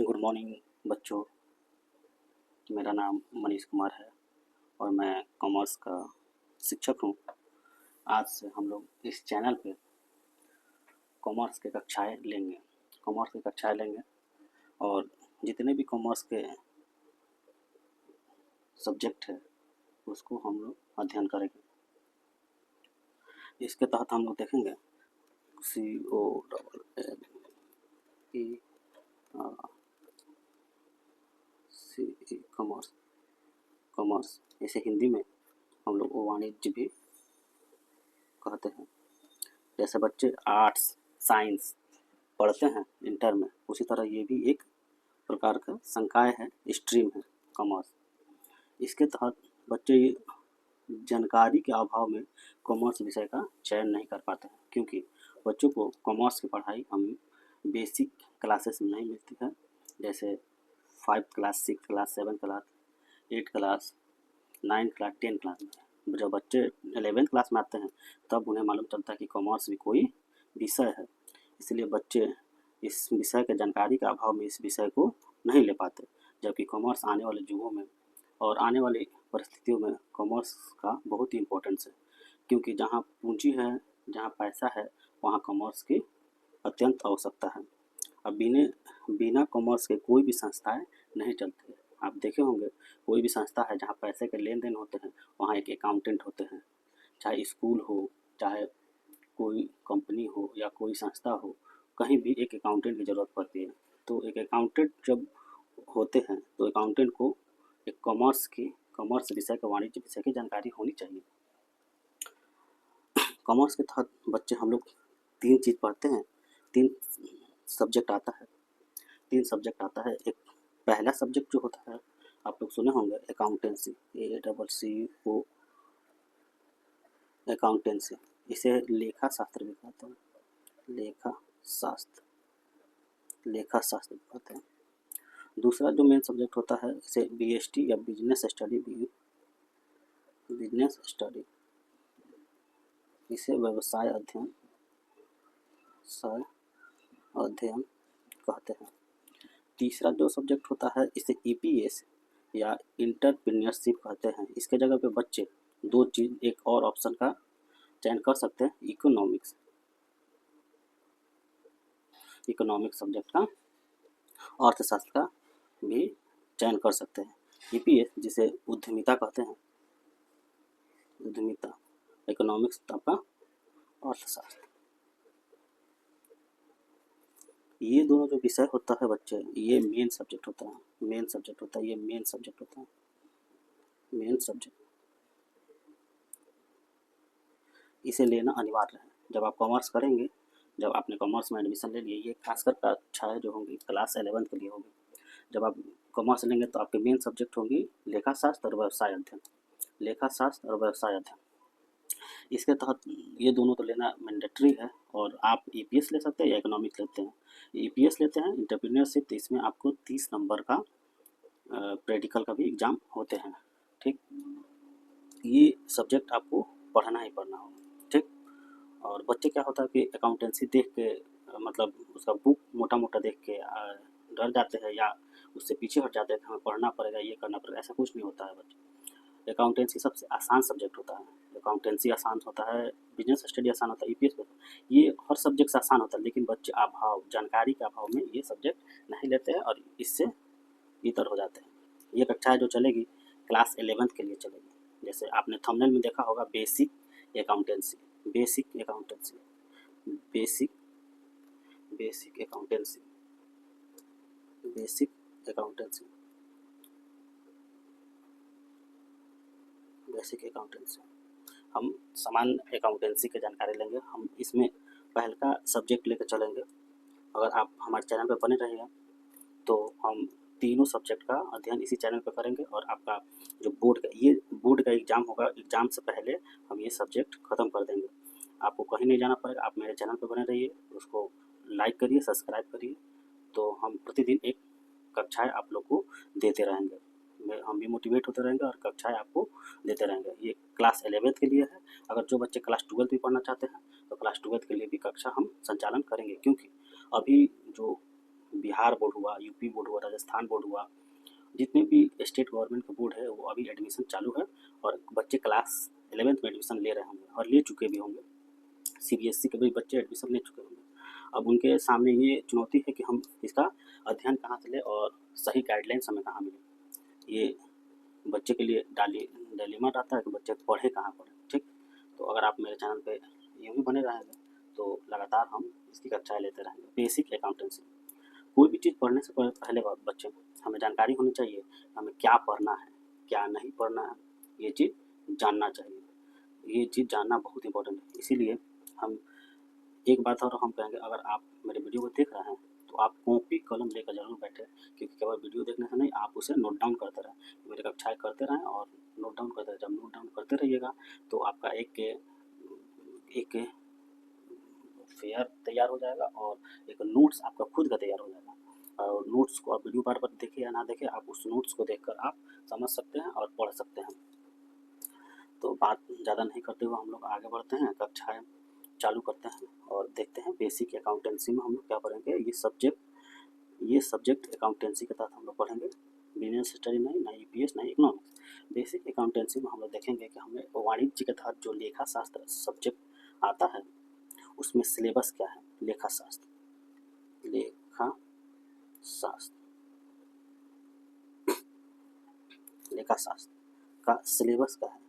Good morning बच्चों। मेरा नाम मनीष कुमार है और मैं कॉमर्स का शिक्षक हूँ। आज से हम लोग इस चैनल पे कॉमर्स की कक्षाएं लेंगे और जितने भी कॉमर्स के सब्जेक्ट है उसको हम लोग अध्ययन करेंगे। इसके तहत हम लोग देखेंगे COMMERCE कॉमर्स, इसे हिंदी में हम लोग वाणिज्य भी कहते हैं। जैसे बच्चे आर्ट्स साइंस पढ़ते हैं इंटर में, उसी तरह ये भी एक प्रकार का संकाय है, स्ट्रीम है कॉमर्स। इसके तहत बच्चे जानकारी के अभाव में कॉमर्स विषय का चयन नहीं कर पाते हैं, क्योंकि बच्चों को कॉमर्स की पढ़ाई हमें बेसिक क्लासेस में नहीं मिलती है। जैसे 5 class 6 class 7 class 8 class 9 class 10 class में। जब बच्चे 11th क्लास में आते हैं तब उन्हें मालूम चलता है कि कॉमर्स भी कोई विषय है। इसलिए बच्चे इस विषय के जानकारी के अभाव में इस विषय को नहीं ले पाते, जबकि कॉमर्स आने वाले युगों में और आने वाली परिस्थितियों में कॉमर्स का बहुत ही इम्पोर्टेंस है, क्योंकि जहाँ पूंजी है, जहाँ पैसा है, वहाँ कॉमर्स की अत्यंत आवश्यकता है। अब बिना कॉमर्स के कोई भी संस्थाएं नहीं चलती है। आप देखे होंगे कोई भी संस्था है जहाँ पैसे के लेन देन होते हैं वहाँ एक अकाउंटेंट होते हैं। चाहे स्कूल हो, चाहे कोई कंपनी हो या कोई संस्था हो, कहीं भी एक अकाउंटेंट की ज़रूरत पड़ती है। तो एक अकाउंटेंट जब होते हैं तो अकाउंटेंट को एक कॉमर्स विषय का, वाणिज्य विषय की जानकारी होनी चाहिए। कॉमर्स के तहत बच्चे हम लोग 3 चीज़ पढ़ते हैं, 3 सब्जेक्ट आता है। एक पहला सब्जेक्ट जो होता है आप लोग सुने होंगे अकाउंटेंसी, ACCO अकाउंटेंसी। इसे लेखा शास्त्र भी कहते हैं, लेखा शास्त्र भी कहते हैं। दूसरा जो मेन सब्जेक्ट होता है इसे BST या बिजनेस स्टडी, इसे व्यवसाय अध्ययन कहते हैं। तीसरा जो सब्जेक्ट होता है इसे EPS या इंटरप्रेन्योरशिप कहते हैं। इसके जगह पे बच्चे 2 चीज़, एक और ऑप्शन का चयन कर सकते हैं, इकोनॉमिक्स सब्जेक्ट का, अर्थशास्त्र का भी चयन कर सकते हैं। EPS जिसे उद्यमिता कहते हैं, उद्यमिता, इकोनॉमिक्स आपका अर्थशास्त्र। ये दोनों जो विषय होता है बच्चे, ये मेन सब्जेक्ट होता है। इसे लेना अनिवार्य है। जब आप कॉमर्स करेंगे, जब आपने कॉमर्स में एडमिशन ले लिया, ये खासकर कक्षाएं जो होंगी क्लास 11th के लिए होगी। जब आप कॉमर्स लेंगे तो आपके मेन सब्जेक्ट होंगी लेखा शास्त्र और व्यवसाय अध्ययन। इसके तहत ये दोनों तो लेना मैंडेटरी है, और आप EPS ले सकते हैं या इकोनॉमिक्स लेते हैं। EPS लेते हैं इंटरप्रेन्योरशिप, तो इसमें आपको 30 नंबर का प्रैक्टिकल का भी एग्ज़ाम होते हैं। ठीक, ये सब्जेक्ट आपको पढ़ना ही पढ़ना होगा। ठीक, और बच्चे क्या होता है कि अकाउंटेंसी देख के मतलब उसका बुक मोटा देख के डर जाते हैं या उससे पीछे हट जाते हैं कि हमें पढ़ना पड़ेगा, ये करना पड़ेगा। ऐसा कुछ नहीं होता है बच्चे। अकाउंटेंसी सबसे आसान सब्जेक्ट होता है। अकाउंटेंसी आसान होता है, बिजनेस स्टडी आसान होता है, EPS ये हर सब्जेक्ट से आसान होता है, लेकिन बच्चे जानकारी के अभाव में ये सब्जेक्ट नहीं लेते हैं और इससे इतर हो जाते हैं। ये कक्षा जो चलेगी क्लास 11th के लिए चलेगी। जैसे आपने थंबनेल में देखा होगा, बेसिक अकाउंटेंसी। हम सामान्य अकाउंटेंसी की जानकारी लेंगे। हम इसमें पहल का सब्जेक्ट लेकर चलेंगे। अगर आप हमारे चैनल पर बने रहेंगे तो हम तीनों सब्जेक्ट का अध्ययन इसी चैनल पर करेंगे, और आपका जो बोर्ड का एग्ज़ाम होगा, एग्ज़ाम से पहले हम ये सब्जेक्ट ख़त्म कर देंगे। आपको कहीं नहीं जाना पड़ेगा, आप मेरे चैनल पर बने रहिए, उसको लाइक करिए, सब्सक्राइब करिए, तो हम प्रतिदिन एक कक्षाएँ आप लोग को देते रहेंगे। हम भी मोटिवेट होते रहेंगे और कक्षाएँ आपको देते रहेंगे। ये क्लास 11th के लिए है। अगर जो बच्चे क्लास 12th भी पढ़ना चाहते हैं तो क्लास 12th के लिए भी कक्षा हम संचालन करेंगे, क्योंकि अभी जो बिहार बोर्ड हुआ, यूपी बोर्ड हुआ, राजस्थान बोर्ड हुआ, जितने भी स्टेट गवर्नमेंट का बोर्ड है वो अभी एडमिशन चालू है और बच्चे क्लास 11th में एडमिशन ले रहे होंगे और ले चुके भी होंगे। सीबीएसई के भी बच्चे एडमिशन ले चुके होंगे। अब उनके सामने ये चुनौती है कि हम इसका अध्ययन कहाँ से लें और सही गाइडलाइंस हमें कहाँ मिले। ये बच्चे के लिए डायलेमा रहता है कि बच्चे पढ़े कहाँ पढ़े। ठीक, तो अगर आप मेरे चैनल पे यूँ ही बने रहेंगे तो लगातार हम इसकी कक्षाएँ लेते रहेंगे। बेसिक अकाउंटेंसी, कोई भी चीज़ पढ़ने से पहले बच्चे हमें जानकारी होनी चाहिए हमें क्या पढ़ना है, क्या नहीं पढ़ना है, ये चीज़ जानना चाहिए। ये चीज़ जानना बहुत इंपॉर्टेंट है। इसीलिए हम एक बात और हम कहेंगे, अगर आप मेरे वीडियो को देख रहे हैं तो आप कॉपी कलम लेकर जरूर बैठे, क्योंकि केवल वीडियो देखने से नहीं, आप उसे नोट डाउन करते रहें। मेरी कक्षाएँ करते रहें और नोट डाउन करते रहें। जब नोट डाउन करते रहिएगा तो आपका एक फेयर तैयार हो जाएगा और एक नोट्स आपका खुद का तैयार हो जाएगा। और नोट्स को आप वीडियो बार देखें या ना देखें, आप उस नोट्स को देखकर आप समझ सकते हैं और पढ़ सकते हैं। तो बात ज़्यादा नहीं करते हुए हम लोग आगे बढ़ते हैं, कक्षाएँ चालू करते हैं और देखते हैं बेसिक अकाउंटेंसी में हम लोग क्या पढ़ेंगे। ये सब्जेक्ट अकाउंटेंसी के तहत हम लोग पढ़ेंगे। बिजनेस स्टडी नहीं, ना ईपीएस, ना इकोनॉमिक्स। बेसिक अकाउंटेंसी में हम लोग देखेंगे कि हमें वाणिज्य के तहत जो लेखा शास्त्र सब्जेक्ट आता है उसमें सिलेबस क्या है। लेखा शास्त्र का सिलेबस क्या है।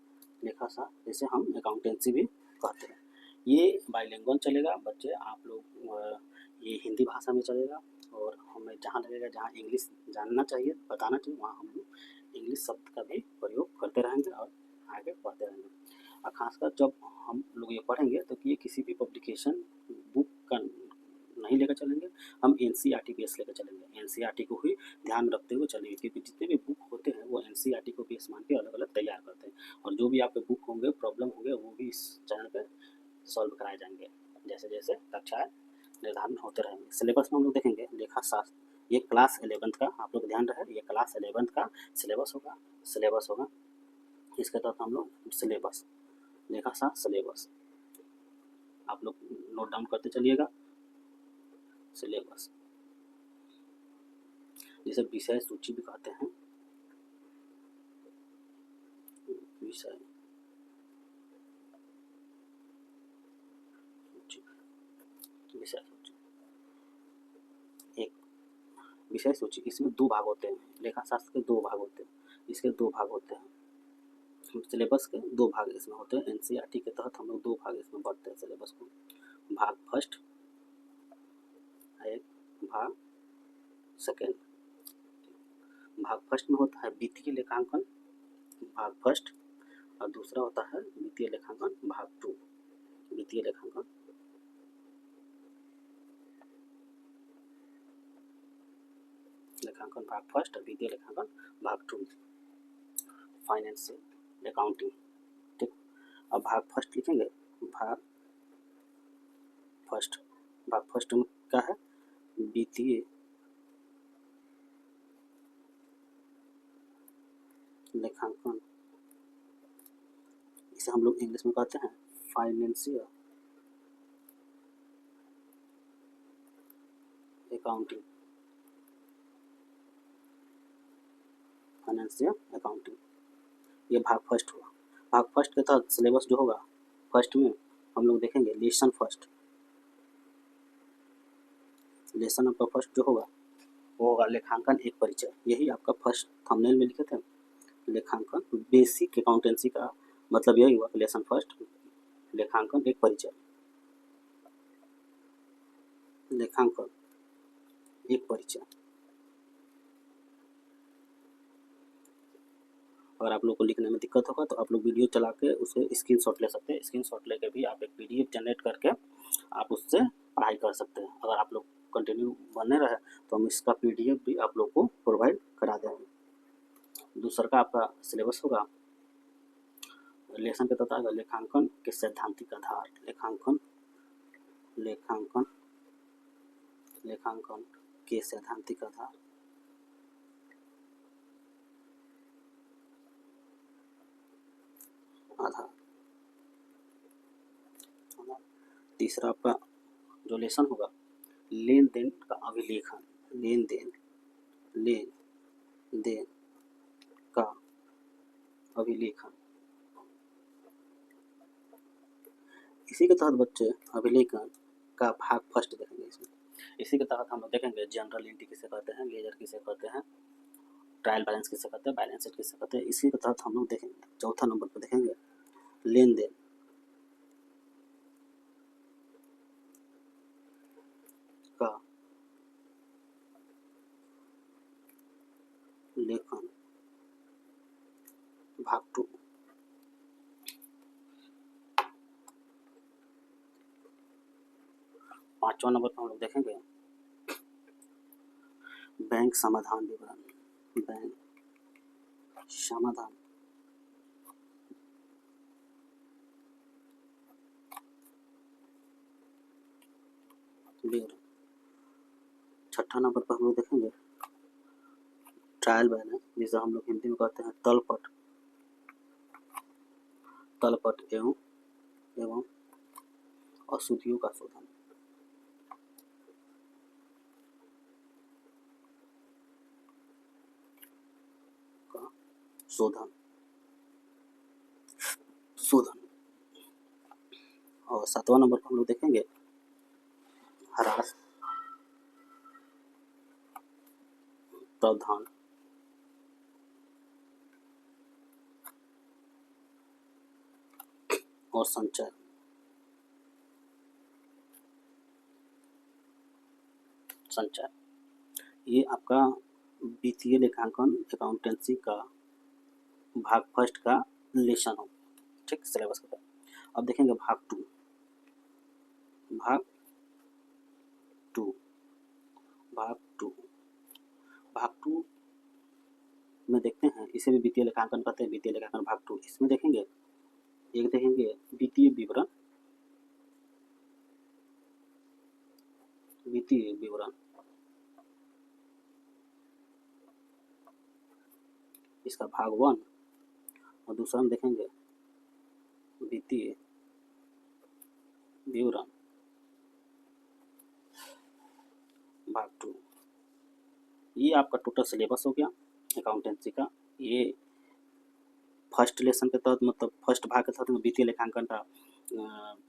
लेखा शास्त्र जिसे हम अकाउंटेंसी भी कहते हैं। ये बाइलिंगुअल चलेगा बच्चे, आप लोग ये हिंदी भाषा में चलेगा और हमें जहाँ लगेगा जहाँ इंग्लिश जानना चाहिए, बताना चाहिए, वहाँ हम लोग इंग्लिश शब्द का भी प्रयोग करते रहेंगे और आगे बढ़ते रहेंगे। और खासकर जब हम लोग ये पढ़ेंगे तो ये किसी भी पब्लिकेशन बुक का नहीं लेकर चलेंगे, हम एनसीईआरटी बेस लेकर चलेंगे। एनसीईआरटी को ही ध्यान में रखते हुए चलेंगे, क्योंकि जितने भी बुक होते हैं वो एनसीईआरटी को बेस मान के अलग अलग तैयार करते हैं और जो भी आपके बुक होंगे, प्रॉब्लम होंगे, वो भी इस चैनल पर सॉल्व कराए जाएंगे जैसे जैसे कक्षाएँ निर्धारण होते रहेंगे। सिलेबस में हम लोग देखेंगे लेखा शास्त्र, ये क्लास 11th का, आप लोग ध्यान रहे, ये क्लास 11th का सिलेबस होगा। इसके तहत हम लोग सिलेबस, लेखा शास्त्र सिलेबस आप लोग नोट डाउन करते चलिएगा। सिलेबस जिसे विषय सूची भी कहते हैं। विषय सूची, एक विषय सूची, इसमें दो भाग होते हैं। लेखा शास्त्र के दो भाग होते हैं, इसके दो भाग होते हैं। सिलेबस के दो भाग इसमें होते हैं। एनसीईआरटी के तहत हम लोग दो भाग इसमें बढ़ते हैं सिलेबस को। भाग फर्स्ट, एक भाग सेकेंड। भाग फर्स्ट में होता है वित्तीय लेखांकन भाग फर्स्ट, और दूसरा होता है वित्तीय लेखांकन भाग 2। वित्तीय लेखांकन भाग फर्स्ट और वित्तीय लेखांकन भाग 2, फाइनेंशियल अकाउंटिंग। ठीक, अब भाग फर्स्ट लिखेंगे। भाग फर्स्ट में क्या है, वित्तीय लेखांकन, इसे हम लोग इंग्लिश में कहते हैं फाइनेंशियल अकाउंटिंग। ये भाग फर्स्ट हुआ। भाग फर्स्ट के तहत सिलेबस जो होगा, फर्स्ट में हम लोग देखेंगे लेसन फर्स्ट। लेसन आपका फर्स्ट जो होगा वो होगा लेखांकन एक परिचय। यही आपका फर्स्ट थंबनेल में लिखे थे, लेखांकन। बेसिक अकाउंटेंसी का मतलब यही हुआ, लेसन फर्स्ट, लेखांकन एक परिचय। लेखांकन एक परिचय। अगर आप लोग को लिखने में दिक्कत होगा तो आप लोग वीडियो चला के उसे स्क्रीनशॉट ले सकते हैं। स्क्रीनशॉट लेके भी आप एक पीडीएफ जनरेट करके आप उससे पढ़ाई कर सकते हैं। अगर आप लोग कंटिन्यू बने रहे तो हम इसका पीडीएफ भी आप लोग को प्रोवाइड करा देंगे। दूसरा का आपका सिलेबस होगा लेसन के तहत आएगा लेखांकन के सैद्धांतिक आधार। लेखांकन के सैद्धांतिक आधार। तीसरा आपका जो लेसन होगा लेन देन का अभिलेखन। लेन देन का अभिलेखन। इसी के तहत बच्चे अभिलेखन का भाग फर्स्ट देखेंगे इसमें। इसी के तहत हम लोग देखेंगे जनरल एंट्री किसे कहते हैं, लेजर किसे कहते हैं, ट्रायल बैलेंस किसे कहते हैं, बैलेंस शीट किसे कहते हैं। इसी के तहत हम लोग देखेंगे चौथा नंबर पर देखेंगे लेन देन का लेखन भाग 2। पांचवा नंबर पर हम लोग देखेंगे बैंक समाधान विवरण। बैंक समाधान विवरण। छठा नंबर पर हम लोग देखेंगे ट्रायल बैलेंस, जिसे हम लोग हिंदी में कहते हैं तलपट एवं अशुद्धियों का शोधन। और सातवां नंबर पर हम लोग देखेंगे ह्रास प्रावधान और संचय। ये आपका वित्तीय लेखांकन अकाउंटेंसी का भाग फर्स्ट का लेसन हो, ठीक, सिलेबस का। अब देखेंगे भाग टू में देखते हैं, इसे भी वित्तीय लेखांकन कहते हैं, वित्तीय लेखांकन भाग 2। इसमें देखेंगे वित्तीय विवरण इसका भाग 1, और दूसरा हम देखेंगे वित्तीय विवरण भाग 2। ये आपका टोटल सिलेबस हो गया अकाउंटेंसी का। ये फर्स्ट लेसन के तहत, मतलब फर्स्ट भाग के तहत वित्तीय लेखांकन का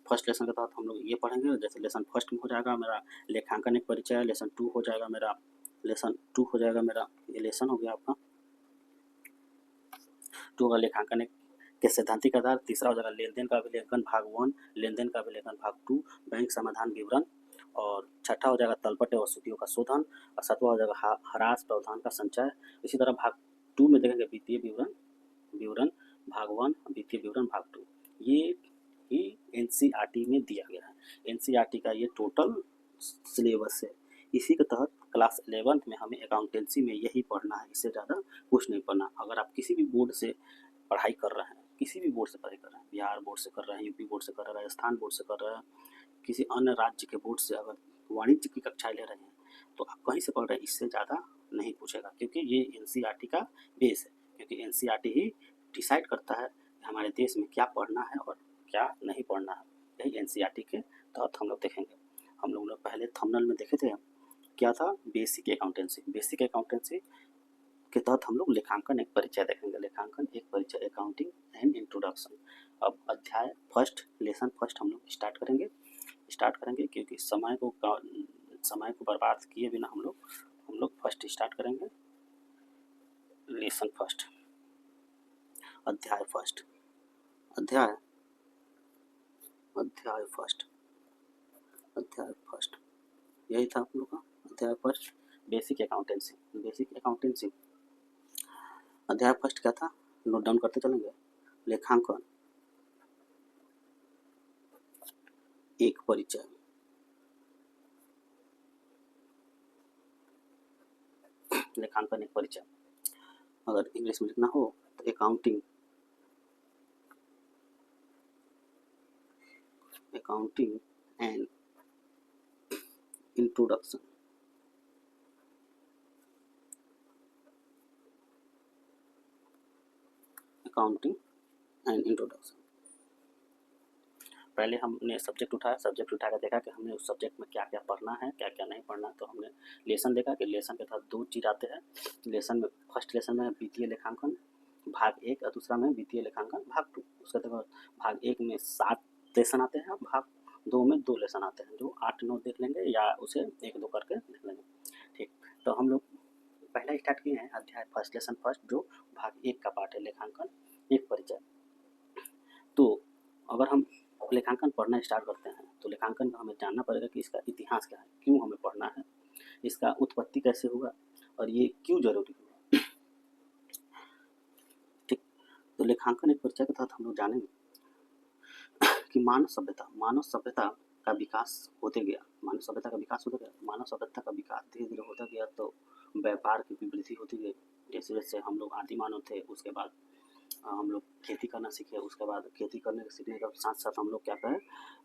फर्स्ट लेसन के तहत हम लोग ये पढ़ेंगे। जैसे लेसन फर्स्ट में हो जाएगा मेरा लेखांकन एक परिचय, लेसन 2 हो जाएगा मेरा ये लेसन हो गया आपका 2 का लेखांकन एक के सैद्धांतिक आधार। तीसरा हो जाएगा लेन देन का अभिलेखन भाग 1, लेन देन का अभिलेखन भाग 2, बैंक समाधान विवरण। और छठा हो जाएगा तलपट एवं अशुद्धियों का शोधन। और सातवां हो जाएगा ह्रास प्रावधान का संचय। इसी तरह भाग 2 में देखेंगे वित्तीय विवरण भाग 1, वित्तीय विवरण भाग 2। ये ही एनसीईआरटी में दिया गया है। एनसीईआरटी का ये टोटल सिलेबस है। इसी के तहत क्लास 11th में हमें अकाउंटेंसी में यही पढ़ना है, इससे ज़्यादा कुछ नहीं पढ़ना। अगर आप किसी भी बोर्ड से पढ़ाई कर रहे हैं, बिहार बोर्ड से कर रहे हैं, यूपी बोर्ड से कर रहे हैं, राजस्थान बोर्ड से कर रहे हैं, किसी अन्य राज्य के बोर्ड से अगर वाणिज्य की कक्षाएं ले रहे हैं, तो आप कहीं से पढ़ रहे हैं, इससे ज़्यादा नहीं पूछेगा, क्योंकि ये एनसीईआरटी का बेस है। क्योंकि एनसीईआरटी ही डिसाइड करता है कि हमारे देश में क्या पढ़ना है और क्या नहीं पढ़ना है। यही एनसीईआरटी के तहत हम लोग देखेंगे। हम लोग पहले थंबनेल में देखे थे क्या था, बेसिक अकाउंटेंसी के तहत हम लोग लेखांकन एक परिचय देखेंगे, अकाउंटिंग एंड इंट्रोडक्शन। अब अध्याय फर्स्ट, लेसन फर्स्ट हम लोग स्टार्ट करेंगे क्योंकि समय को बर्बाद किए बिना हम लोग फर्स्ट स्टार्ट करेंगे। लेसन फर्स्ट, अध्याय फर्स्ट, यही था आप लोग का अध्याय फर्स्ट, बेसिक अकाउंटेंसी। अध्याय फर्स्ट क्या था, नोट डाउन करते चलेंगे। लेखांकन एक परिचय। अगर इंग्लिश में लिखना हो तो अकाउंटिंग एंड इंट्रोडक्शन। पहले हमने सब्जेक्ट उठाया, सब्जेक्ट उठा कर देखा कि हमने उस सब्जेक्ट में क्या क्या पढ़ना है, क्या क्या नहीं पढ़ना है। तो हमने लेसन देखा कि लेसन के तहत 2 चीज़ आते हैं। लेसन में फर्स्ट लेसन में वित्तीय लेखांकन भाग 1 और दूसरा में वित्तीय लेखांकन भाग 2। उसके बाद भाग 1 में 7 लेसन आते हैं, भाग 2 में 2 लेसन आते हैं, जो 8-9 देख लेंगे या उसे 1-2 करके देख लेंगे। ठीक, तो हम लोग पहला स्टार्ट किए हैं अध्याय फर्स्ट लेसन फर्स्ट, जो भाग 1 का पार्ट है, लेखांकन एक परिचय। तो अगर हम लेखांकन पढ़ना स्टार्ट करते हैं तो लेखांकन का हमें जानना पड़ेगा कि इसका इतिहास क्या है, क्यों हमें पढ़ना है, इसका उत्पत्ति कैसे हुआ और ये क्यों जरूरी हुआ। ठीक, तो लेखांकन एक परिचय के तहत हम लोग जानेंगे कि मानव सभ्यता का विकास होते गया। मानव सभ्यता का विकास धीरे धीरे होता गया, तो व्यापार की भी वृद्धि होती गई। जैसे जैसे हम लोग आदि मानव थे, उसके बाद हम लोग खेती करना सीखे, उसके बाद खेती करने सीखने के साथ साथ हम लोग क्या करें,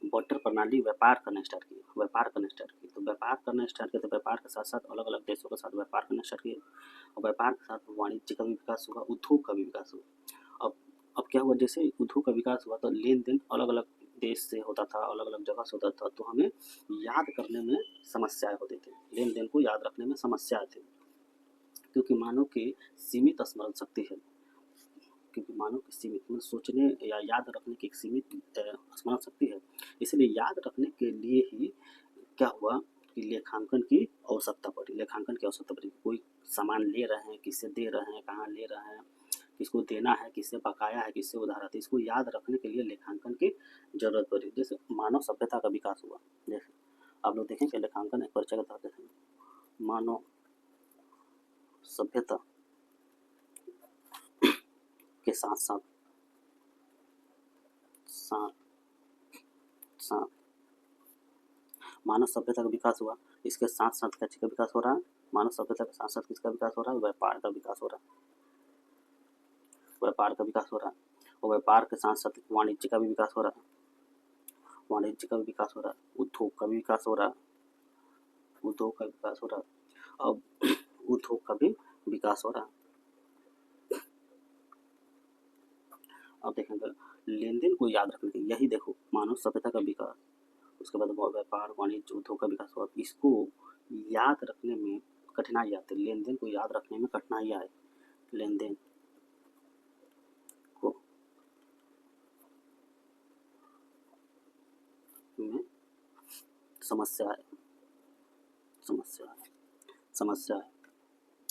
बटर प्रणाली व्यापार करना स्टार्ट किए। तो व्यापार के साथ साथ अलग अलग देशों के साथ व्यापार करना स्टार्ट किए, और व्यापार के साथ वाणिज्य का भी विकास हुआ, उद्योग का भी विकास हुआ। अब क्या हुआ, जैसे उद्योग का विकास हुआ तो लेन देन अलग अलग देश से होता था, अलग अलग जगह से होता था, तो हमें याद करने में समस्याएं होती थी, लेन देन को याद रखने में समस्या थी, क्योंकि मानव की सीमित स्मरण शक्ति है, सोचने या याद रखने की एक सीमित स्मरण शक्ति है। इसलिए याद रखने के लिए ही क्या हुआ कि लेखांकन की आवश्यकता पड़ी। कोई सामान ले रहे हैं, किससे दे रहे हैं, कहाँ ले रहे हैं, किसको देना है, किससे बकाया है, किससे उधार है, इसको याद रखने के लिए लेखांकन की जरूरत पड़ी। जैसे मानव सभ्यता का विकास हुआ, जैसे आप लोग देखें कि लेखांकन एक परिचय के तहत देखें, मानव सभ्यता के साथ साथ मानव सभ्यता का विकास हुआ, इसके साथ साथ किसका विकास हो रहा है, मानव सभ्यता के साथ साथ किसका विकास हो रहा है, व्यापार का विकास हो रहा है, और व्यापार के साथ साथ वाणिज्य का भी विकास हो रहा है, उद्योग का भी विकास हो रहा है, अब उद्योग का भी विकास हो रहा है। अब देखेंगे लेन देन को याद रखने के, यही देखो मानव सभ्यता का विकास, उसके बाद व्यापार वाणिज्य उद्योग का विकास हुआ। इसको याद रखने में कठिनाई आती है, लेन देन को याद रखने में कठिनाई आए, लेन देन को में समस्या है,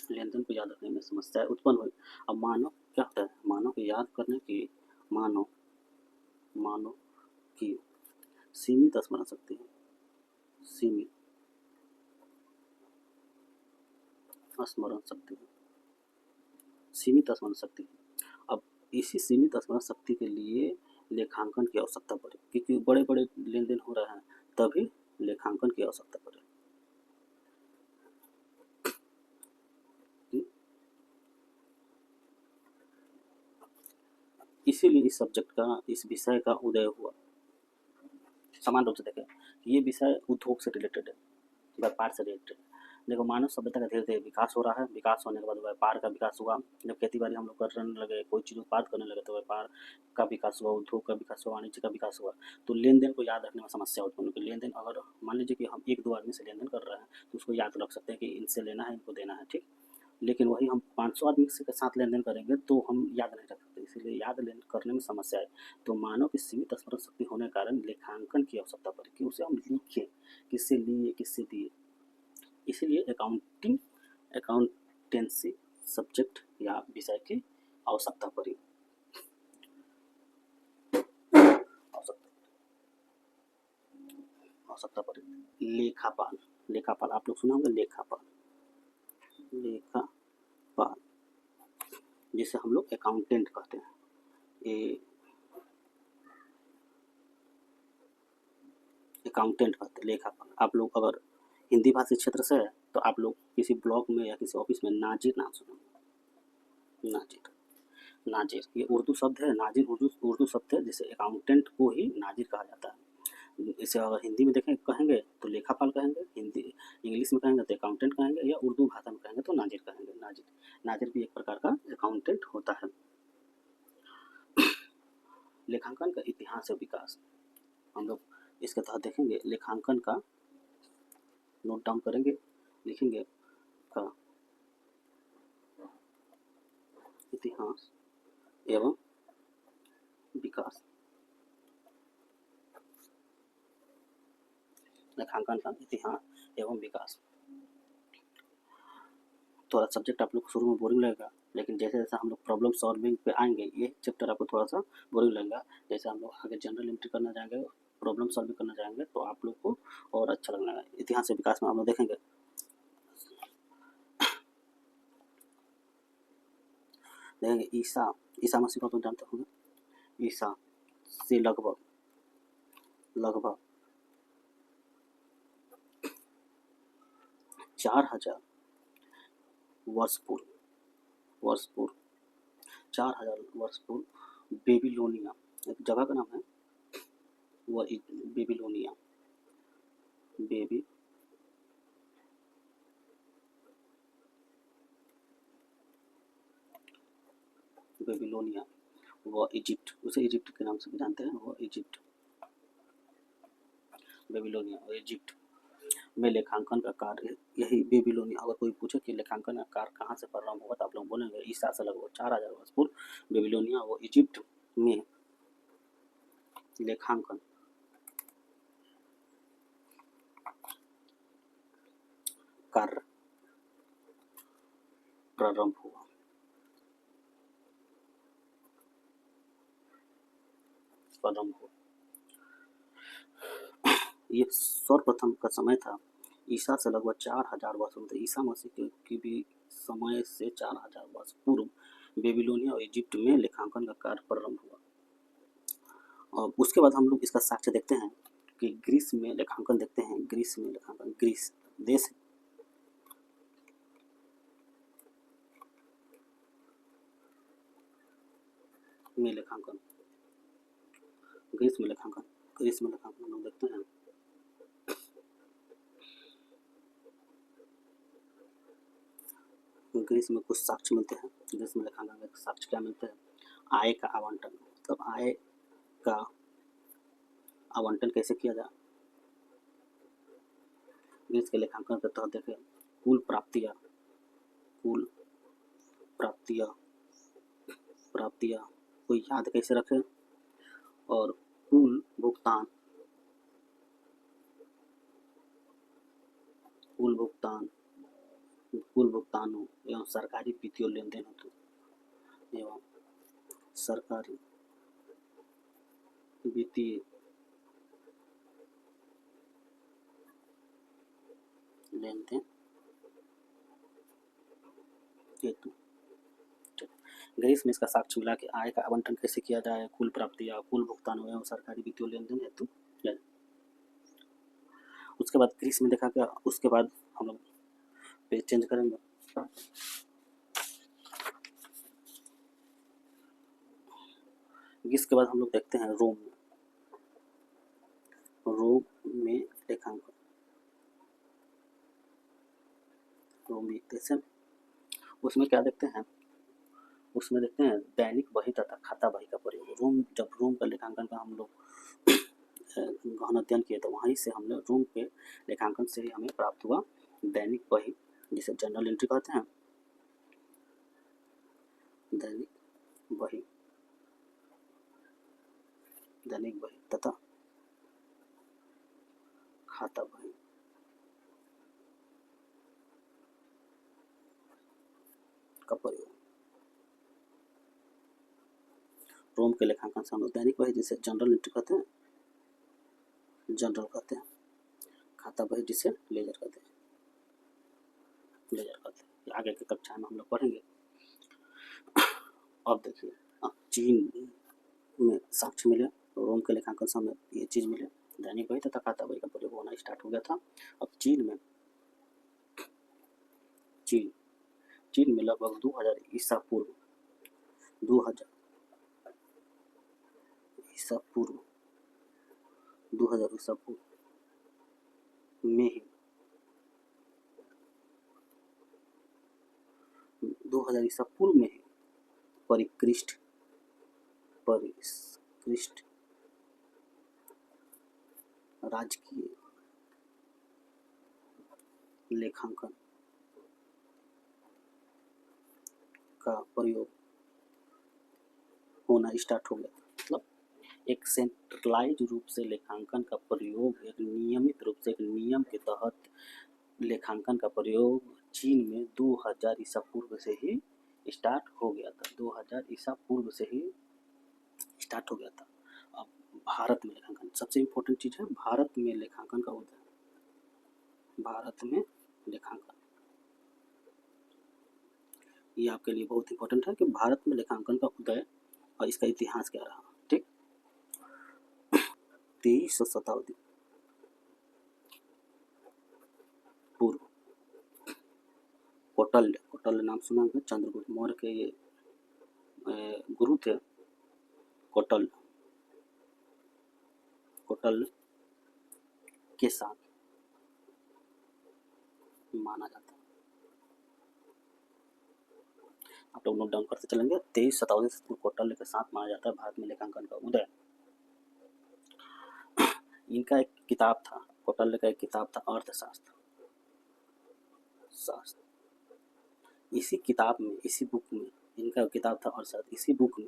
लेन देन को याद रखने में समस्याएं उत्पन्न हुई। अब मानव क्या होता है, मानव को याद करने की मानव की सीमित स्मरण शक्ति है, सीमित स्मरण शक्ति। अब इसी सीमित स्मरण शक्ति के लिए लेखांकन की आवश्यकता पड़ी, क्योंकि बड़े बड़े लेन देन हो रहे हैं, तभी लेखांकन की आवश्यकता पड़ी। इसीलिए इस सब्जेक्ट का, इस विषय का उदय हुआ। समान रूप से देखें, ये विषय उद्योग से रिलेटेड है, व्यापार से रिलेटेड। देखो मानव सभ्यता का धीरे धीरे विकास हो रहा है, विकास होने के बाद व्यापार का विकास हुआ। जब खेती बाड़ी हम लोग करने लगे, कोई चीज़ उत्पाद करने लगे, तो व्यापार का विकास हुआ, उद्योग का विकास हुआ, वाणिज्य का विकास हुआ। तो लेन देन को याद रखने में समस्या उत्पन्न होगी। लेन देन, अगर मान लीजिए कि हम 1-2 आदमी से लेन देन कर रहे हैं, तो उसको याद रख सकते हैं कि इनसे लेना है, इनको देना है, ठीक। लेकिन वही हम 500 आदमी के साथ लेन देन करेंगे तो हम याद नहीं रख सकते, इसीलिए याद करने में समस्या है। तो मानव की सीमित स्मरण शक्ति होने के कारण लेखांकन की आवश्यकता पड़ी कि उसे हम लिखें, किससे लिए, किससे दिए। इसीलिए अकाउंटेंसी सब्जेक्ट या विषय की आवश्यकता पड़ी। लेखापाल आप लोग सुना होगा, लेखापाल जिसे हम लोग अकाउंटेंट कहते हैं। ये अकाउंटेंट कहते हैं, लेखापाल। आप लोग अगर हिंदी भाषी क्षेत्र से है तो आप लोग किसी ब्लॉक में या किसी ऑफिस में नाजिर नाम सुना, नाजिर ये उर्दू शब्द है, नाजिर उर्दू शब्द है, जिसे अकाउंटेंट को ही नाजिर कहा जाता है। इसे अगर हिंदी में देखें कहेंगे तो लेखापाल कहेंगे, हिंदी इंग्लिश में कहेंगे तो अकाउंटेंट कहेंगे, या उर्दू भाषा में कहेंगे तो नाजिर कहेंगे। नाजिर भी एक प्रकार का अकाउंटेंट होता है। लेखांकन का इतिहास और विकास। हम लोग इसके तहत देखेंगे लेखांकन का, नोट डाउन करेंगे, लिखेंगे का इतिहास एवं विकास, लेखांकन का इतिहास एवं विकास। थोड़ा सब्जेक्ट आप लोग को शुरू में बोरिंग लगेगा, लेकिन जैसे जैसे हम लोग प्रॉब्लम सॉल्विंग पे आएंगे ये चैप्टर आपको थोड़ा सा बोरिंग लगेगा। जैसे हम लोग आगे जनरल एंट्री करना जाएंगे, प्रॉब्लम सॉल्विंग करना जाएंगे, तो आप लोग को और अच्छा लगने लगा। इतिहास से विकास में हम लोग देखेंगे ईसा मसीह को तो जानते होंगे। ईसा से लगभग 4000 वर्ष पूर्व 4000 वर्ष पूर्व बेबीलोनिया, एक जगह का नाम है, वह बेबीलोनिया, बेबीलोनिया व इजिप्ट, उसे इजिप्ट के नाम से भी जानते हैं, वो इजिप्ट, बेबीलोनिया और इजिप्ट में लेखांकन का कार्य, यही बेबीलोनिया। अगर कोई पूछे कि लेखांकन का कार्य कहाँ से प्रारंभ हुआ, तो आप लोग बोलेंगे ईसा से लगभग 4000 वर्ष पूर्व बेबीलोनिया व इजिप्ट में लेखांकन कार्य प्रारंभ हुआ। ये सर्वप्रथम का समय था ईसा से लगभग 4000 वर्ष पूर्व, ईसा मसीह की भी समय से 4000 वर्ष पूर्व बेबीलोनिया और इजिप्ट में लेखांकन का कार्य प्रारंभ हुआ। और उसके बाद हम लोग इसका साक्ष्य देखते हैं कि ग्रीस में लेखांकन देखते हैं। ग्रीस में लेखांकन, ग्रीस देश में लेखांकन, ग्रीस में लेखांकन हम लोग देखते हैं। ग्रीस में कुछ साक्ष्य मिलते हैं। ग्रीस में लेखांकन के साक्ष्य क्या मिलते हैं? आय का आवंटन, मतलब आय का आवंटन कैसे किया जाए। ग्रीस के लेखांकन के तहत देखें कुल प्राप्तियां को याद कैसे रखें, और कुल भुगतानों एवं सरकारी वित्तीय लेन देन एवं सरकारी वित्तीय लेन देन हेतु। ग्रीस में इसका साक्ष्य मिला कि आय का आवंटन कैसे किया जाए, कुल प्राप्तियां, कुल भुगतानों एवं सरकारी वित्तीय लेन देन हेतु। उसके बाद ग्रीस में देखा गया, उसके बाद हम लोग पेज चेंज करेंगे। ग्रीस के बाद हम लोग देखते हैं रोम में लेखांकन, रोमी देश। उसमें क्या देखते हैं? उसमें देखते हैं दैनिक बही तथा खाता बही का प्रयोग। जब रोम का लेखांकन का हम लोग गहन अध्ययन किए, तो वहीं से हमने रोम के लेखांकन से ही हमें प्राप्त हुआ दैनिक बही, जिसे जनरल एंट्री कहते हैं। दैनिक बही तथा खाता बही का प्रयोग। रोम के लेखांकन से हम लोग दैनिक बही, जिसे जनरल एंट्री कहते हैं, खाता बही जिसे लेजर कहते हैं। आगे की कक्षा में हम लोग पढ़ेंगे। अब देखिए, अब चीन में साक्ष्य मिले, रोम के लेखांकन से हमें ये चीज मिले, दैनिक बही तथा खाता बही का प्रयोग होना स्टार्ट हो गया था। अब चीन में लगभग 2000 ईसा पूर्व में ही 2000 ईसा पूर्व में ही परिष्कृत राजकीय लेखांकन का प्रयोग होना स्टार्ट हो गया। मतलब एक सेंट्रलाइज रूप से लेखांकन का प्रयोग, एक नियमित रूप से एक नियम के तहत लेखांकन का प्रयोग चीन में 2000 ईसा पूर्व से ही स्टार्ट हो गया था। 2000 ईसा पूर्व से ही स्टार्ट हो गया था। अब भारत में लेखांकन, सबसे इम्पोर्टेंट चीज़ है भारत में लेखांकन का उदय। भारत में लेखांकन, ये आपके लिए बहुत इंपॉर्टेंट है कि भारत में लेखांकन का उदय और इसका इतिहास क्या रहा। ठीक, 23वीं शताब्दी पूर्व कौटिल्य नाम सुना है, चंद्रगुप्त मौर्य के ये गुरु थे। कौटिल्य के साथ माना जाता है। आप लोग नोट डाउन करते चलेंगे। 23वीं शताब्दी से कौटिल्य के साथ माना जाता है भारत में लेखांकन का उदय। इनका एक किताब था, कौटिल्य का एक किताब था अर्थशास्त्र। इसी किताब में, इसी बुक में, इनका किताब था अर्थशास्त्र। इसी बुक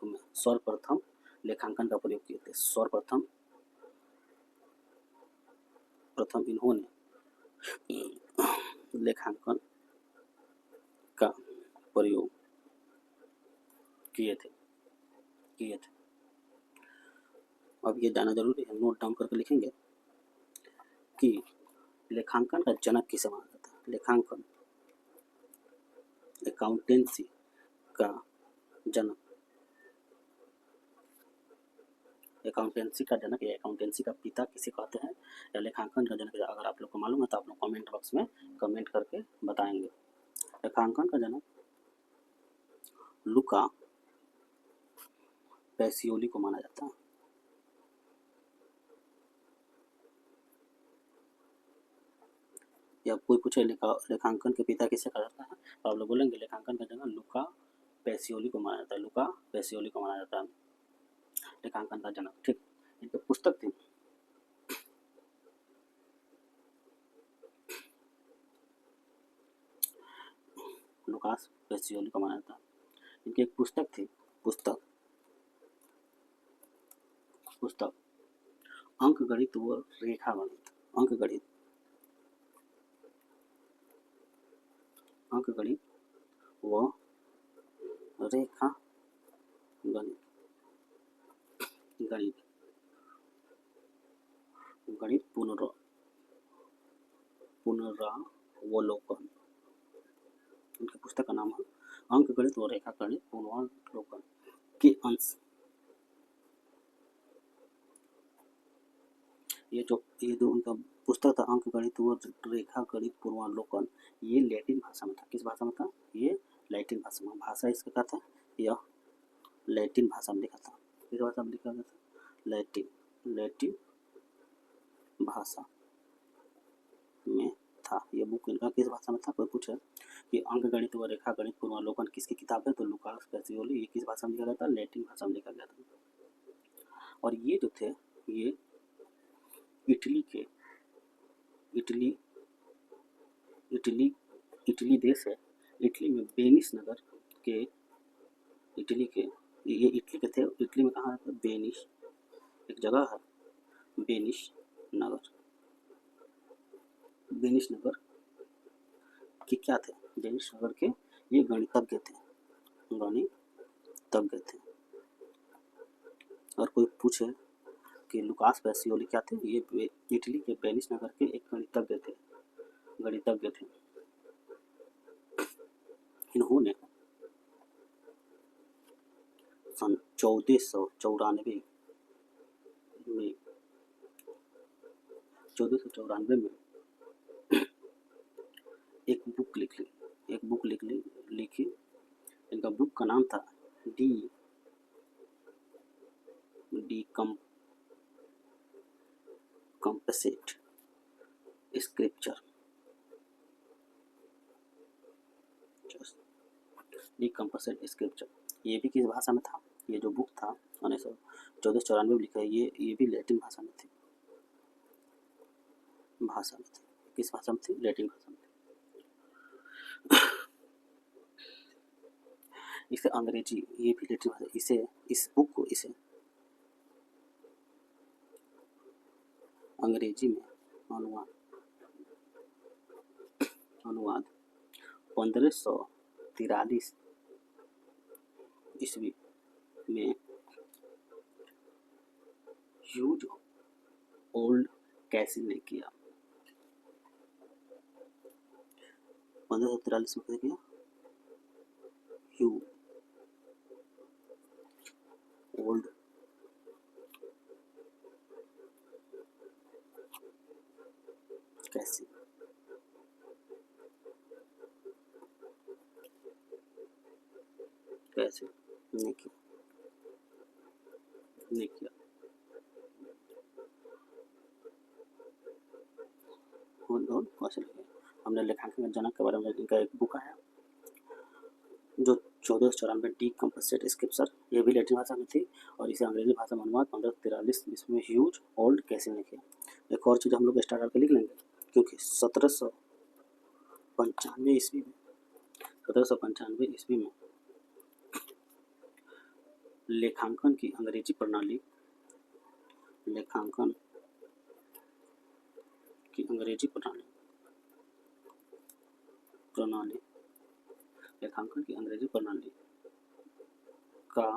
में सर्वप्रथम लेखांकन का प्रयोग किए थे। सर्वप्रथम इन्होंने लेखांकन का प्रयोग किए थे। अब ये जाना जरूरी है, नोट डाउन करके लिखेंगे कि लेखांकन का जनक किसे माना जाता है। लेखांकन, अकाउंटेंसी का जनक, अकाउंटेंसी का जनक या अकाउंटेंसी का पिता किसे कहते हैं, या लेखांकन का जनक, अगर आप लोग को मालूम है तो आप लोग कमेंट बॉक्स में कमेंट करके बताएंगे। लेखांकन का जनक लुका पैसियोली को माना जाता है। या कोई पूछे लेखांकन के पिता किसे कहा जाता है, तो आप लोग बोलेंगे लेखांकन का जनक लुका पैसियोली को माना जाता है। लुका पैसियोली को माना जाता है लेखांकन का जनक। ठीक, इनकी पुस्तक थी लुकास पैसियोली को माना जाता है। इनकी एक पुस्तक थी, पुस्तक अंकगणित व रेखागणित। अंकगणित व रेखा गणित पुनरावलोकन। उनकी पुस्तक का नाम है अंकगणित व रेखा गणित पुनरावलोकन के अंश। ये जो उनका पुस्तक था अंकगणित व रेखा गणित पूर्वावलोकन, ये लैटिन भाषा में था। किस भाषा में था? ये लैटिन भाषा में। भाषा इसका क्या था? यह लैटिन भाषा में लिखा था। किस भाषा में लिखा गया था? लैटिन भाषा में था। यह बुक इनका किस भाषा में था? कोई पूछे कि अंकगणित व रेखा गणित पूर्वावलोकन किसकी किताब है, तो लुकास पैसियोली। ये किस भाषा में लिखा गया था? लैटिन भाषा में लिखा गया था। और ये जो थे, ये इटली देश है। इटली में वेनिस नगर के, ये इटली के थे। इटली में कहाँ है? वेनिस, एक जगह है वेनिस नगर के क्या थे? वेनिस नगर के ये गणितज्ञ थे। और कोई पूछे कि लुकास पैसियोली क्या थे? ये इटली के वेनिस नगर के एक गणितज्ञ थे। इन्होंने सन 1494 में एक बुक लिखी। इनका बुक का नाम था डी कंपसेट स्क्रिप्चर। ये भी किस भाषा में था? ये जो बुक था 1494 में लिखा है, ये भी लैटिन भाषा में थी। किस भाषा में थी? लैटिन भाषा में थी। इसे अंग्रेजी, ये भी लैटिन भाषा, इस बुक को इसे अंग्रेजी में अनुवाद 1543 ईस्वी में ह्यूज ओल्ड कैसिल ने किया। 1543 में किया ह्यूज ओल्ड कैसिल ने किया। हमने लेखांकन के जनक के बारे में, इनका एक बुक आया जो 1494 डी कंपसेट स्क्रिप्चर, ये भी लैटिन भाषा में थी और इसे अंग्रेजी भाषा में अनुवाद 1543 ईस्वी में ह्यूज ओल्ड कैसिल ने किया। एक और चीज़ हम लोग स्टार्ट करके लिख लेंगे, क्योंकि 1795 ईस्वी में लेखांकन की अंग्रेजी प्रणाली का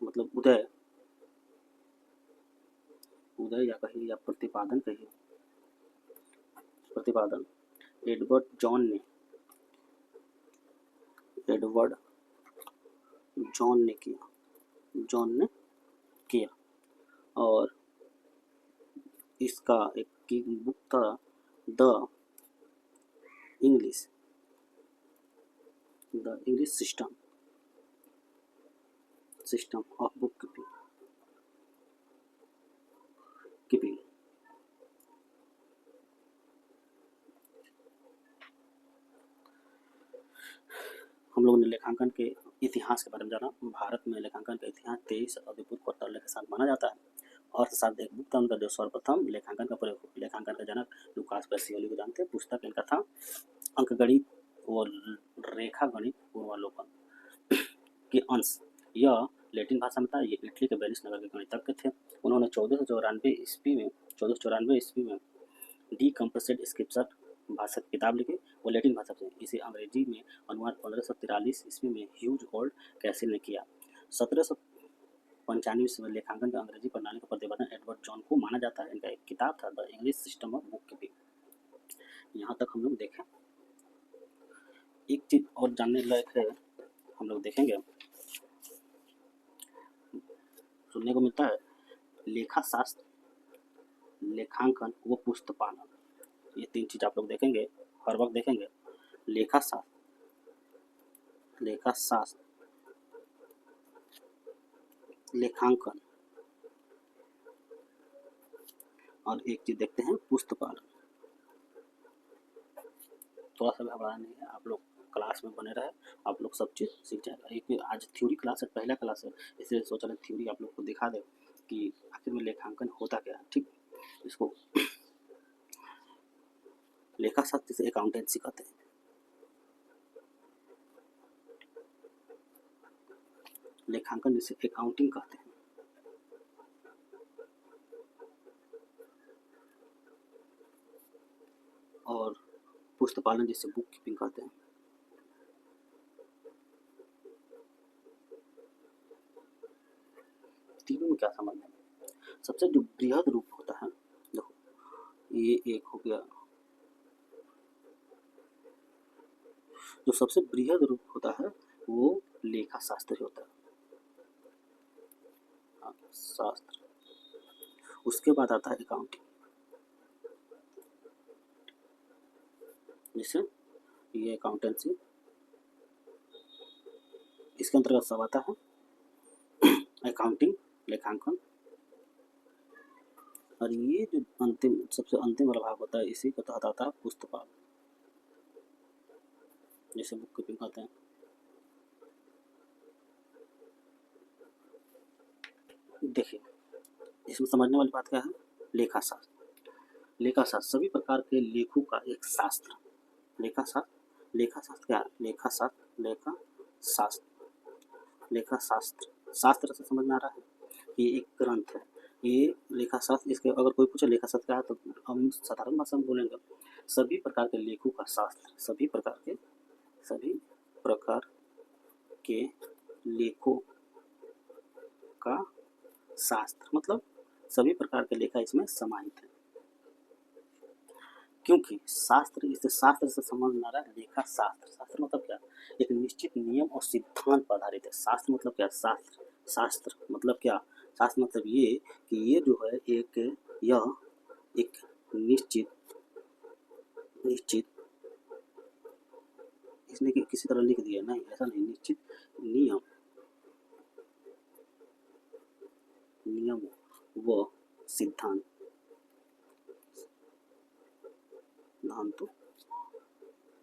मतलब उदय या कहिए या प्रतिपादन एडवर्ड जॉन ने किया और इसका एक बुक था the English system of book keeping. हम लोगों ने लेखांकन के इतिहास के बारे में जाना। भारत में लेखांकन का इतिहास 23 शताब्दी पूर्व कौटिल्य के साथ माना जाता है। अर्थशास्त्र एक बुक था उनका जो सर्वप्रथम लेखांकन का प्रयोग, लेखांकन का जनक लुकास पेसियोली को जानते हैं। पुस्तक इनका था अंकगणित व रेखा गणित पूर्वालोकन के अंश। यह लैटिन भाषा में था। ये इटली के वेनिस नगर के गणितज्ञ थे। उन्होंने 1494 ईस्वी में डी कंपसेट स्क्रिप्चर भाषा की किताब लिखी, वो लैटिन भाषा से। इसे अंग्रेजी में अनुवाद 1543 ईस्वी में ह्यूज ओल्ड कैसिल ने किया। 1795 ईस्वी में लेखांकन का अंग्रेजी प्रणाली का प्रतिपादन एडवर्ड जॉन को माना जाता है। इनका एक किताब था the English system of book keeping. यहाँ तक हम लोग देखें। एक चीज और जानने लायक है, हम लोग देखेंगे, सुनने को मिलता है लेखा शास्त्र, लेखांकन व पुस्तपालन, ये तीन चीज आप लोग देखेंगे, हर वक्त देखेंगे। लेखा शास्त्र, लेखांकन और एक चीज देखते हैं पुस्तपालन। थोड़ा सा घबराना नहीं है, आप लोग क्लास में बने रहे, आप लोग सब चीज़ सीख जाएगा। एक आज थ्योरी क्लास है, पहला क्लास है, इसलिए सोचा थ्योरी आप लोग को दिखा दे कि आखिर में लेखांकन होता क्या है। ठीक, इसको लेखा शास्त्र से अकाउंटेंसी कहते हैं। लेखांकन जिसे अकाउंटिंग कहते हैं। और पुस्तपालन जिसे बुक कीपिंग कहते हैं। तीनों में क्या संबंध है? सबसे जो बृहद रूप होता है, देखो ये एक हो गया, जो सबसे बृहद रूप होता है वो लेखा शास्त्र होता है, शास्त्र। उसके बाद आता है अकाउंटिंग, जैसे ये अकाउंटेंसी, इसके अंतर्गत सब आता है अकाउंटिंग, लेखांकन, और ये जो सबसे अंतिम वाला भाग होता है, इसी के तहत आता है पुस्तपालन, जैसे बुक कीपिंग कहते हैं। देखिए, इसमें समझने वाली बात क्या है? लेखाशास्त्र। लेखाशास्त्र सभी प्रकार के लेखों का एक शास्त्र। लेखाशास्त्र, लेखाशास्त्र क्या है? लेखाशास्त्र शास्त्र से समझ में आ रहा है कि ये एक ग्रंथ है। ये लेखाशास्त्र, इसके अगर कोई पूछे लेखाशास्त्र क्या है तो हम साधारण भाषा में बोलेंगे सभी प्रकार के लेखों का शास्त्र। सभी प्रकार के लेखों का शास्त्र मतलब सभी प्रकार के लेखा इसमें समाहित है। क्योंकि शास्त्र, इसे शास्त्र से समझ में आ रहा है लेखा शास्त्र। शास्त्र मतलब क्या? एक निश्चित नियम और सिद्धांत पर आधारित है। शास्त्र मतलब क्या? शास्त्र मतलब क्या? शास्त्र मतलब ये कि ये जो है यह एक निश्चित इसने किसी तरह लिख दिया, नहीं ऐसा नहीं, निश्चित नियम व सिद्धांतों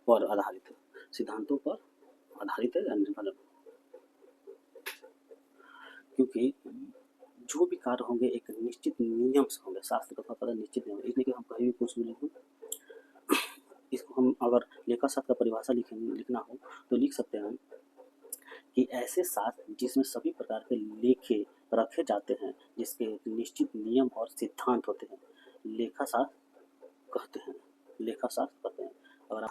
पर आधारित है। सिद्धांतों पर आधारित है या निर्भर है। क्योंकि जो भी कार्य होंगे एक निश्चित नियम से होंगे। शास्त्र का पता निश्चित नियम, इसलिए कि हम कहीं भी कुछ भी लिखें, इसको हम अगर लेखाशास्त्र का परिभाषा लिखना हो तो लिख सकते हैं कि ऐसे शास्त्र जिसमें सभी प्रकार के लेखे रखे जाते हैं, जिसके एक निश्चित नियम और सिद्धांत होते हैं, लेखाशास्त्र कहते हैं। अगर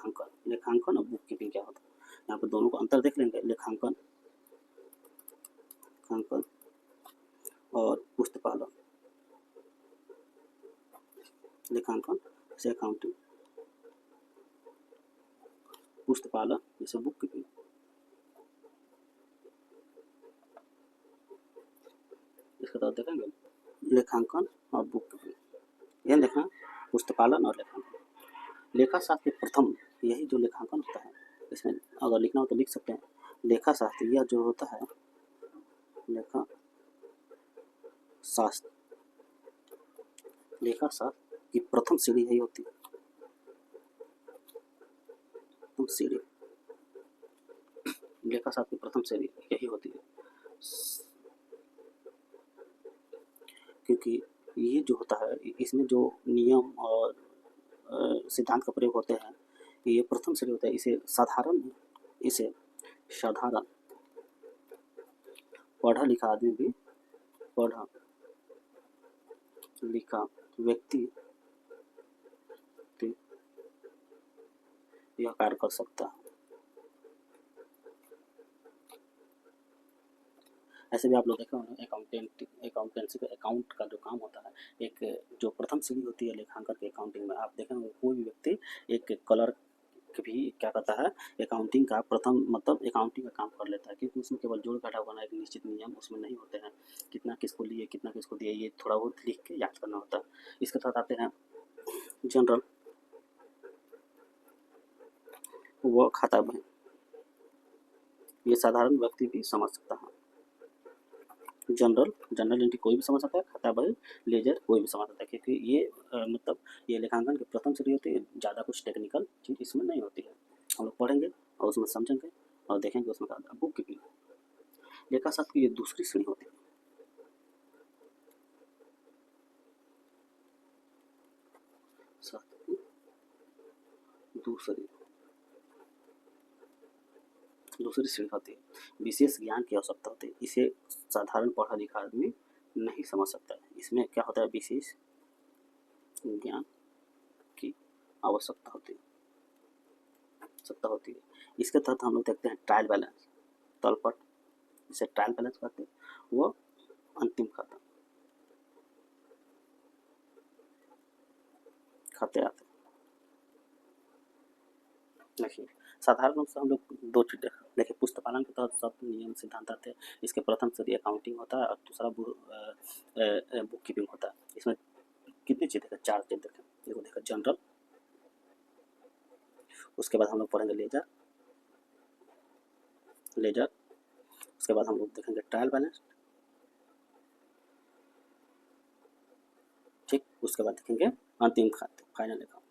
लेखांकन और बुक कीपिंग क्या होता है, यहाँ पर दोनों को अंतर देख लेंगे। लेखांकन और पुस्तपालन। लेखांकन जैसे अकाउंटिंग, पुस्तपालन जैसे बुक कीपिंग। इसके तरफ देखेंगे लेखांकन और बुक कीपिंग। यह देखना पुस्तपालन और लेखांकन। लेखाशास्त्र के प्रथम यही जो लेखांकन होता है, इसमें अगर लिखना हो तो लिख सकते हैं लेखाशास्त्र। यह जो होता है लेखाशास्त्र की प्रथम सीढ़ी यही होती है। लेखाशास्त्र की प्रथम सीढ़ी यही होती है, क्योंकि ये जो होता है इसमें जो नियम और सिद्धांत का प्रयोग होते हैं, ये प्रथम सीढ़ी होता है। इसे साधारण पढ़ा लिखा आदमी भी, पढ़ा लिखा व्यक्ति यह कार्य कर सकता है। ऐसे भी आप लोग देखे होंगे अकाउंटेंसी का अकाउंट का जो काम होता है, एक जो प्रथम सीढ़ी होती है लेखांकन के अकाउंटिंग में, आप देखेंगे कोई भी व्यक्ति एक क्लर्क भी क्या करता है, अकाउंटिंग का प्रथम मतलब अकाउंटिंग का काम कर लेता है, क्योंकि उसमें केवल जोड़ घटाव करना, एक निश्चित नियम उसमें नहीं होते हैं। कितना किसको लिए, कितना किसको दिए, ये थोड़ा बहुत लिख के याद करना होता है। इसके साथ आते हैं जनरल व खाता बही। ये साधारण व्यक्ति भी समझ सकता है। जनरल एंट्री कोई भी समझ सकता है, खाता बही लेजर कोई भी समझ सकता है, क्योंकि ये मतलब ये लेखांकन की प्रथम सीढ़ी होती है। ज़्यादा कुछ टेक्निकल चीज़ इसमें नहीं होती है। हम लोग पढ़ेंगे और उसमें समझेंगे और देखेंगे उसमें क्या बुक कीपिंग। लेखाशास्त्र की ये दूसरी श्रेणी होती है। दूसरी श्रेणी होती है, विशेष ज्ञान की आवश्यकता होती है। इसे साधारण पढ़ा लिखा आदमी नहीं समझ सकता है। इसमें क्या होता है, विशेष ज्ञान की आवश्यकता होती है। इसके तहत हम लोग देखते हैं ट्रायल बैलेंस, तलपट, इसे ट्रायल बैलेंस कहते हैं, वो अंतिम खाते आते हैं। देखिए साधारण रूप से हम लोग दो चीज़ देखिए, पुस्तपालन के तहत सब नियम सिद्धांत आते हैं। इसके प्रथम सीढ़ी अकाउंटिंग होता है और दूसरा बुक कीपिंग होता है। इसमें कितनी चीज़ देखें, चार चीज़ देखें। देखो देखो जनरल, उसके बाद हम लोग पढ़ेंगे लेजर, उसके बाद हम लोग देखेंगे ट्रायल बैलेंस, ठीक, उसके बाद देखेंगे अंतिम खाते, फाइनल अकाउंट।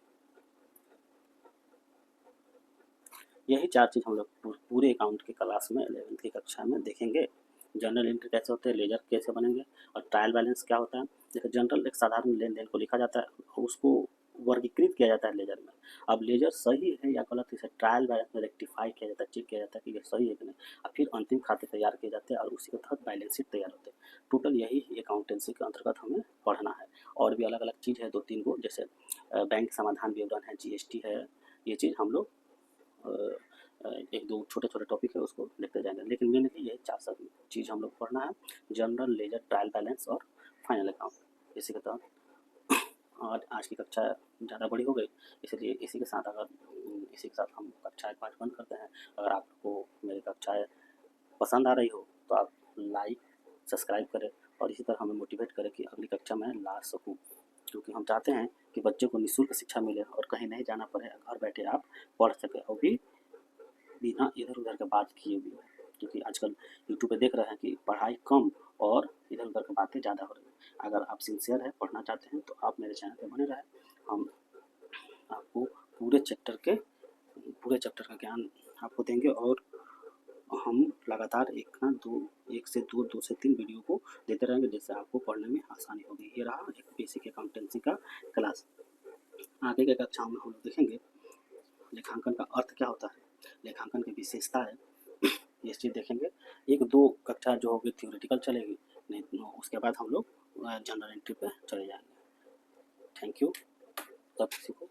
यही चार चीज़ हम लोग पूरे अकाउंट की क्लास में 11वीं की कक्षा में देखेंगे जनरल एंट्री कैसे होते हैं, लेजर कैसे बनेंगे, और ट्रायल बैलेंस क्या होता है। देखिए जनरल एक साधारण लेन देन को लिखा जाता है, उसको वर्गीकृत किया जाता है लेजर में। अब लेजर सही है या गलत, इसे ट्रायल बैलेंस में रेक्टिफाई किया जाता है, चेक किया जाता है कि ये सही है कि नहीं, और फिर अंतिम खाते तैयार किए जाते हैं और उसी के तहत बैलेंस शीट तैयार होते हैं। टोटल यही अकाउंटेंसी के अंतर्गत हमें पढ़ना है। और भी अलग अलग चीज़ है 2-3 गो, जैसे बैंक समाधान विवरण है, जीएसटी है, ये चीज़ हम लोग एक दो छोटे छोटे टॉपिक है उसको देखते जाएंगे, लेकिन मेनली ये 4 सब चीज़ हम लोग पढ़ना है, जनरल, लेजर, ट्रायल बैलेंस और फाइनल अकाउंट। इसी के तहत और आज की कक्षा ज़्यादा बड़ी हो गई, इसलिए इसी के साथ हम कक्षाएँ 5 बंद करते हैं। अगर आपको मेरी कक्षाएँ पसंद आ रही हो तो आप लाइक सब्सक्राइब करें और इसी तरह हमें मोटिवेट करें कि अगली कक्षा में ला सकूँ, क्योंकि हम चाहते हैं कि बच्चे को निःशुल्क शिक्षा मिले और कहीं नहीं जाना पड़े, घर बैठे आप पढ़ सकें, और भी बिना इधर उधर की बात किए भी, क्योंकि आजकल यूट्यूब पे देख रहे हैं कि पढ़ाई कम और इधर उधर की बातें ज़्यादा हो रही हैं। अगर आप सिंसियर है, पढ़ना चाहते हैं, तो आप मेरे चैनल पे बने रहें। हम आपको पूरे चैप्टर का ज्ञान आपको देंगे, और हम लगातार एक से दो से 3 वीडियो को देते रहेंगे, जिससे आपको पढ़ने में आसानी होगी। ये रहा एक बेसिक अकाउंटेंसी का क्लास। आगे के कक्षाओं में हम लोग देखेंगे लेखांकन का अर्थ क्या होता है, लेखांकन की विशेषता है, ये चीज़ देखेंगे। 1-2 कक्षा जो होगी थ्योरेटिकल चलेगी, नहीं तो उसके बाद हम लोग जनरल एंट्री पे चले जाएंगे। थैंक यू सब किसी को।